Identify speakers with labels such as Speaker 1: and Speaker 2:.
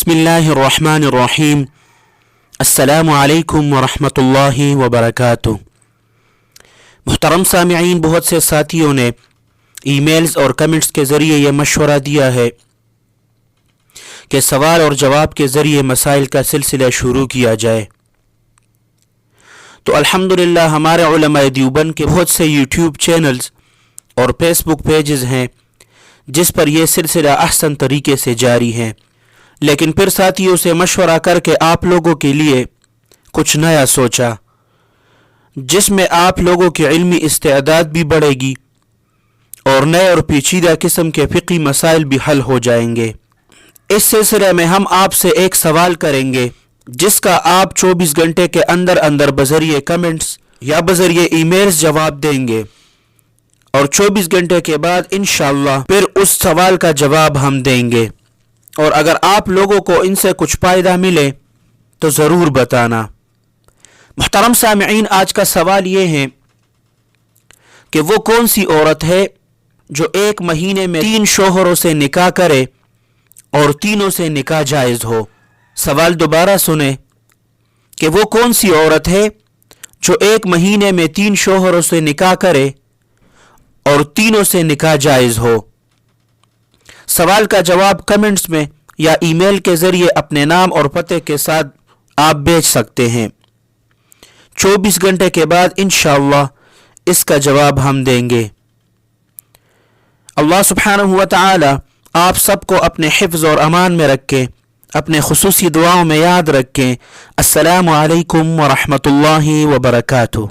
Speaker 1: बिस्मिल्लाहिर्रहमानिर्रहीम। अस्सलामु अलैकुम वरहमतुल्लाहि वबरकातुह। मुहतरम सामिईन, बहुत से साथियों ने ईमेल्स और कमेंट्स के ज़रिए यह मशवरा दिया है कि सवाल और जवाब के ज़रिए मसाइल का सिलसिला शुरू किया जाए। तो अल्हम्दुलिल्लाह हमारे उलमाए देवबंद के बहुत से यूट्यूब चैनल्स और फेसबुक पेजेस हैं जिस पर यह सिलसिला अहसन तरीके से जारी है। लेकिन फिर साथियों से मशवरा करके आप लोगों के लिए कुछ नया सोचा, जिसमें आप लोगों की इल्मी इस्तेदाद भी बढ़ेगी और नए और पेचीदा किस्म के फ़िक़ही मसाइल भी हल हो जाएंगे। इस सिलसिले में हम आपसे एक सवाल करेंगे जिसका आप 24 घंटे के अंदर अंदर बज़रिए कमेंट्स या बज़रिए ईमेल्स जवाब देंगे और 24 घंटे के बाद इंशाअल्लाह फिर उस सवाल का जवाब हम देंगे। और अगर आप लोगों को इनसे कुछ फ़ायदा मिले तो ज़रूर बताना। मुहतरम सामिईन, आज का सवाल ये है कि वो कौन सी औरत है जो एक महीने में 3 शोहरों से निकाह करे और तीनों से निकाह जायज़ हो। सवाल दोबारा सुने कि वो कौन सी औरत है जो एक महीने में 3 शोहरों से निकाह करे और तीनों से निकाह जायज़ हो। सवाल का जवाब कमेंट्स में या ईमेल के ज़रिए अपने नाम और पते के साथ आप भेज सकते हैं। 24 घंटे के बाद इंशाअल्लाह इसका जवाब हम देंगे। अल्लाह सुब्हानहू व तआला आप सबको अपने हिफ्ज़ और अमान में रखें, अपने खुसूसी दुआओं में याद रखें। अस्सलामु अलैकुम व रहमतुल्लाहि व बरकातुहू।